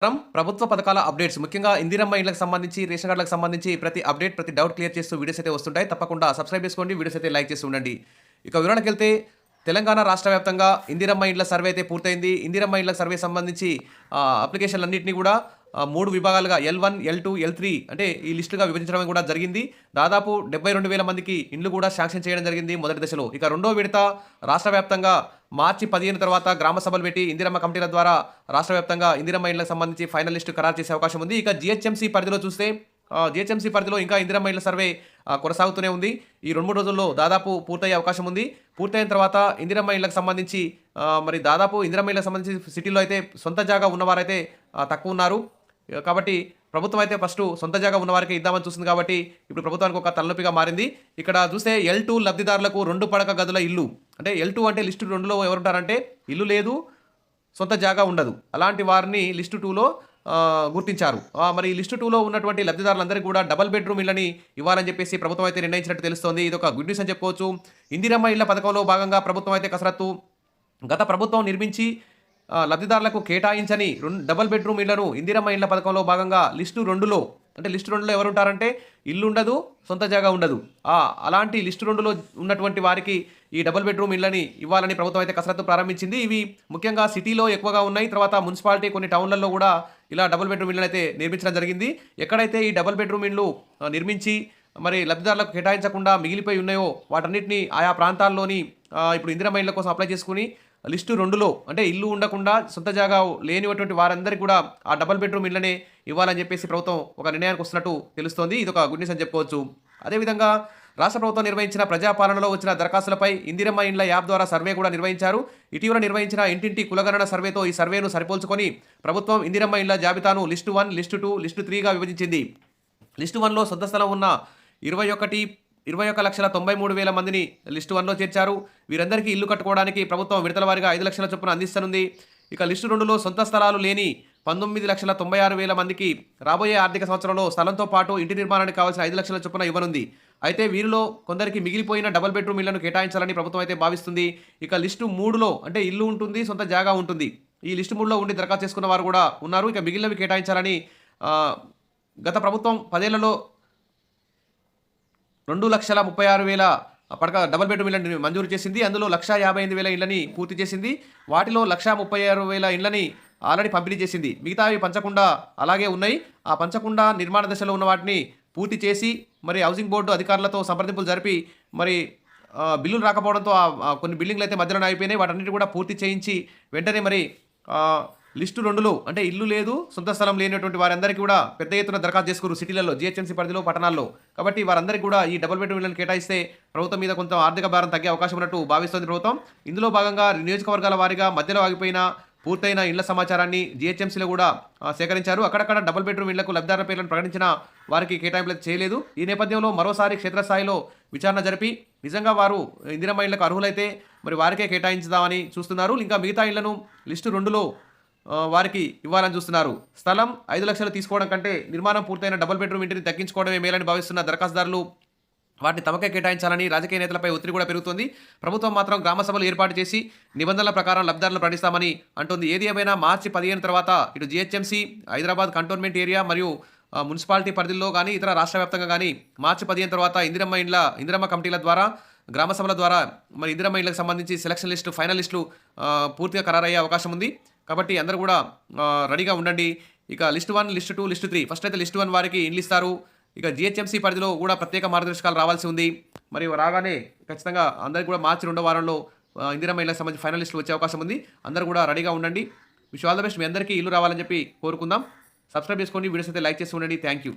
ప్రభుత్వ పథకాల అప్డేట్స్ ముఖ్యంగా ఇందిరమ్మ ఇళ్ళకి సంబంధించి రేషన్ కార్డులకు సంబంధించి ప్రతి అప్డేట్ ప్రతి డౌట్ క్లియర్ చేస్తూ వీడియోస్ అయితే వస్తుంటాయి. తప్పకుండా సబ్స్క్రైబ్ చేసుకోండి, వీడియోస్ అయితే లైక్ చేస్తూ ఉండండి. ఇక వివరాలకు వెళ్తే తెలంగాణ రాష్ట్ర వ్యాప్తంగా ఇందిరమ్మ ఇండ్ల సర్వే అయితే పూర్తయింది. ఇందిరమ్మ ఇండ్ల సర్వే సంబంధించి అప్లికేషన్లన్నింటినీ కూడా 3 విభాగాలుగా L1, L2, L3 అంటే ఈ లిస్టుగా విభజించడం కూడా జరిగింది. దాదాపు 72,000 మందికి ఇండ్లు కూడా శాంక్షన్ చేయడం జరిగింది మొదటి దశలో. ఇక రెండో విడత రాష్ట్ర వ్యాప్తంగా మార్చి 15 తర్వాత గ్రామ సభలు పెట్టి ఇందిరమ్మ కమిటీల ద్వారా రాష్ట్ర వ్యాప్తంగా ఇందిరమ్మ ఇళ్లకు సంబంధించి ఫైనల్ లిస్టు ఖరారు చేసే అవకాశం ఉంది. ఇక జిహెచ్ఎంసీ పరిధిలో చూస్తే జిహెచ్ఎంసీ పరిధిలో ఇంకా ఇందిరమ్మ ఇళ్ల సర్వే కొనసాగుతూనే ఉంది. ఈ 2-3 రోజుల్లో దాదాపు పూర్తయ్యే అవకాశం ఉంది. పూర్తయిన తర్వాత ఇందిరమ్మ ఇళ్లకు సంబంధించి మరి దాదాపు ఇందిరమ్మ ఇళ్లకు సంబంధించి సిటీలో అయితే సొంత జాగా ఉన్నవారైతే తక్కువ ఉన్నారు. కాబట్టి ప్రభుత్వం అయితే ఫస్ట్ సొంత జాగా ఉన్నవారికి ఇద్దామని చూస్తుంది. కాబట్టి ఇప్పుడు ప్రభుత్వానికి ఒక తలనొప్పిగా మారింది. ఇక్కడ చూస్తే L2 లబ్ధిదారులకు 2 పడక గదుల ఇల్లు అంటే L2 అంటే లిస్టు 2లో ఎవరుంటారంటే ఇల్లు లేదు, సొంత జాగా ఉండదు. అలాంటి వారిని లిస్టు 2లో గుర్తించారు. మరి లిస్టు 2లో ఉన్నటువంటి లబ్ధిదారులందరికీ కూడా డబల్ బెడ్రూమ్ ఇళ్ళని ఇవ్వాలని చెప్పేసి ప్రభుత్వం అయితే నిర్ణయించినట్టు తెలుస్తోంది. ఇది ఒక గుడ్ న్యూస్ అని చెప్పుకోవచ్చు. ఇందిరమ్మ ఇళ్ల పథకంలో భాగంగా ప్రభుత్వం అయితే కసరత్తు గత ప్రభుత్వం నిర్మించి లబ్ధిదారులకు కేటాయించని డబల్ బెడ్రూమ్ ఇళ్లను ఇందిరమ్మ ఇళ్ల పథకంలో భాగంగా లిస్టు 2లో అంటే లిస్టు 2లో ఎవరు ఉంటారంటే ఇల్లు ఉండదు, సొంత జాగా ఉండదు. అలాంటి లిస్టు 2లో ఉన్నటువంటి వారికి ఈ డబుల్ బెడ్రూమ్ ఇళ్ళని ఇవ్వాలని ప్రభుత్వం అయితే కసరత్తు ప్రారంభించింది. ఇవి ముఖ్యంగా సిటీలో ఎక్కువగా ఉన్నాయి. తర్వాత మున్సిపాలిటీ కొన్ని టౌన్లలో కూడా ఇలా డబుల్ బెడ్రూమ్ ఇళ్ళని అయితే నిర్మించడం జరిగింది. ఎక్కడైతే ఈ డబుల్ బెడ్రూమ్ ఇళ్ళు నిర్మించి మరి లబ్ధిదారులకు కేటాయించకుండా మిగిలిపోయి ఉన్నాయో వాటన్నిటిని ఆయా ప్రాంతాల్లోని ఇప్పుడు ఇందిరమ్మ ఇళ్ళ కోసం అప్లై చేసుకుని లిస్టు 2లో అంటే ఇల్లు ఉండకుండా సొంత జాగా లేనిటువంటి వారందరికీ కూడా ఆ డబుల్ బెడ్రూమ్ ఇళ్ళనే ఇవ్వాలని చెప్పేసి ప్రభుత్వం ఒక నిర్ణయానికి వస్తున్నట్టు తెలుస్తోంది. ఇది ఒక గుడ్ న్యూస్ అని చెప్పుకోవచ్చు. అదేవిధంగా రాష్ట్ర ప్రభుత్వం నిర్వహించిన ప్రజాపాలనలో వచ్చిన దరఖాస్తులపై ఇందిరమ్మ ఇండ్ల యాప్ ద్వారా సర్వే కూడా నిర్వహించారు. ఇటీవల నిర్వహించిన ఇంటింటి కులగణన సర్వేతో ఈ సర్వేను సరిపోల్చుకొని ప్రభుత్వం ఇందిరమ్మ ఇండ్ల జాబితాను లిస్టు 1, లిస్టు 2, లిస్టు 3గా విభజించింది. లిస్టు 1లో సొంత స్థలం ఉన్న 21,93,000 మందిని లిస్టు 1లో చేర్చారు. వీరందరికీ ఇల్లు కట్టుకోవడానికి ప్రభుత్వం విడతల వారీగా 5 లక్షల చొప్పున అందిస్తనుంది. ఇక లిస్టు 2లో సొంత స్థలాలు లేని 19,96,000 మందికి రాబోయే ఆర్థిక సంవత్సరంలో స్థలంతో పాటు ఇంటి నిర్మాణానికి కావాల్సిన 5 లక్షల చొప్పున ఇవ్వనుంది. అయితే వీరిలో కొందరికి మిగిలిపోయిన డబుల్ బెడ్రూమ్ ఇళ్లను కేటాయించాలని ప్రభుత్వం అయితే భావిస్తుంది. ఇక లిస్టు 3లో అంటే ఇల్లు ఉంటుంది, సొంత జాగా ఉంటుంది. ఈ లిస్టు 3లో ఉండి దరఖాస్తు చేసుకున్న వారు కూడా ఉన్నారు. ఇక మిగిలినవి కేటాయించాలని గత ప్రభుత్వం 10 ఏళ్లలో 2,36,000 పడక డబుల్ బెడ్రూమ్ ఇళ్ళని మంజూరు చేసింది. అందులో 1,58,000 ఇళ్ళని పూర్తి చేసింది. వాటిలో 1,36,000 ఇళ్ళని ఆల్రెడీ పంపిణీ చేసింది. మిగతావి పంచకుండా అలాగే ఉన్నాయి. ఆ పంచకుండా నిర్మాణ దశలో ఉన్న వాటిని పూర్తి చేసి మరి హౌసింగ్ బోర్డు అధికారులతో సంప్రదింపులు జరిపి మరి బిల్లులు రాకపోవడంతో కొన్ని బిల్డింగ్లు అయితే మధ్యలో అయిపోయినాయి. వాటన్నిటి కూడా పూర్తి చేయించి వెంటనే మరి లిస్టు 2లో అంటే ఇల్లు లేదు, సొంత స్థలం లేనటువంటి వారందరికీ కూడా పెద్ద ఎత్తున దరఖాస్తు చేసుకున్నారు సిటీలలో, జిహెచ్ఎంసీ పరిధిలో, పట్టణాల్లో. కాబట్టి వారందరికీ కూడా ఈ డబుల్ బెడ్రూమ్ ఇళ్ళని కేటాయిస్తే ప్రభుత్వం మీద కొంత ఆర్థిక భారం తగ్గే అవకాశం ఉన్నట్టు భావిస్తోంది ప్రభుత్వం. ఇందులో భాగంగా నియోజకవర్గాల వారీగా మధ్యలో ఆగిపోయిన పూర్తయిన ఇళ్ల సమాచారాన్ని జిహెచ్ఎంసీలో కూడా సేకరించారు. అక్కడక్కడ డబుల్ బెడ్రూమ్ ఇళ్లకు లబ్ధిదారుల పేర్లను ప్రకటించిన వారికి కేటాయింపులు చేయలేదు. ఈ నేపథ్యంలో మరోసారి క్షేత్రస్థాయిలో విచారణ జరిపి నిజంగా వారు ఇందిరమ్మ ఇళ్లకు అర్హులైతే మరి వారికే కేటాయించుదామని చూస్తున్నారు. ఇంకా మిగతా ఇళ్లను లిస్టు 2లో వారికి ఇవ్వాలని చూస్తున్నారు. స్థలం 5 లక్షలు తీసుకోవడం కంటే నిర్మాణం పూర్తయిన డబుల్ బెడ్రూమ్ ఇంటిని దక్కించుకోవడమే మేలని భావిస్తున్న దరఖాస్తుదారులు వాటిని తమకే కేటాయించాలని రాజకీయ నేతలపై ఒత్తిడి కూడా పెరుగుతుంది. ప్రభుత్వం మాత్రం గ్రామ సభలు ఏర్పాటు చేసి నిబంధనల ప్రకారం లబ్ధిదారులను ప్రకటిస్తామని అంటుంది. ఏది ఏమైనా మార్చి 15 తర్వాత ఇటు జిహెచ్ఎంసీ, హైదరాబాద్ కంటోన్మెంట్ ఏరియా మరియు మున్సిపాలిటీ పరిధిలో కానీ ఇతర రాష్ట్ర వ్యాప్తంగా కానీ మార్చి 15 తర్వాత ఇందిరమ్మ కమిటీల ద్వారా గ్రామ సభల ద్వారా మరి ఇందిరమ్మ ఇళ్లకు సంబంధించి సెలక్షన్ లిస్టు, ఫైనల్ లిస్టులు పూర్తిగా ఖరారయ్యే అవకాశం ఉంది. కాబట్టి అందరూ కూడా రెడీగా ఉండండి. ఇక లిస్టు 1, లిస్టు 2, లిస్టు 3 ఫస్ట్ అయితే లిస్టు 1 వారికి ఇండ్లు ఇస్తారు. ఇక జిహెచ్ఎంసీ పరిధిలో కూడా ప్రత్యేక మార్గదర్శకాలు రావాల్సి ఉంది. మరి రాగానే ఖచ్చితంగా అందరికీ కూడా మార్చి 2వ వారంలో ఇందిరమ్మ ఇళ్లకు సంబంధించి ఫైనల్ లిస్టులు వచ్చే అవకాశం ఉంది. అందరూ కూడా రెడీగా ఉండండి. Wish all the best. మీ అందరికీ ఇల్లు రావాలని చెప్పి కోరుకుందాం. సబ్స్క్రైబ్ చేసుకోండి, వీడియోస్ అయితే లైక్ చేసి ఉండండి. Thank you.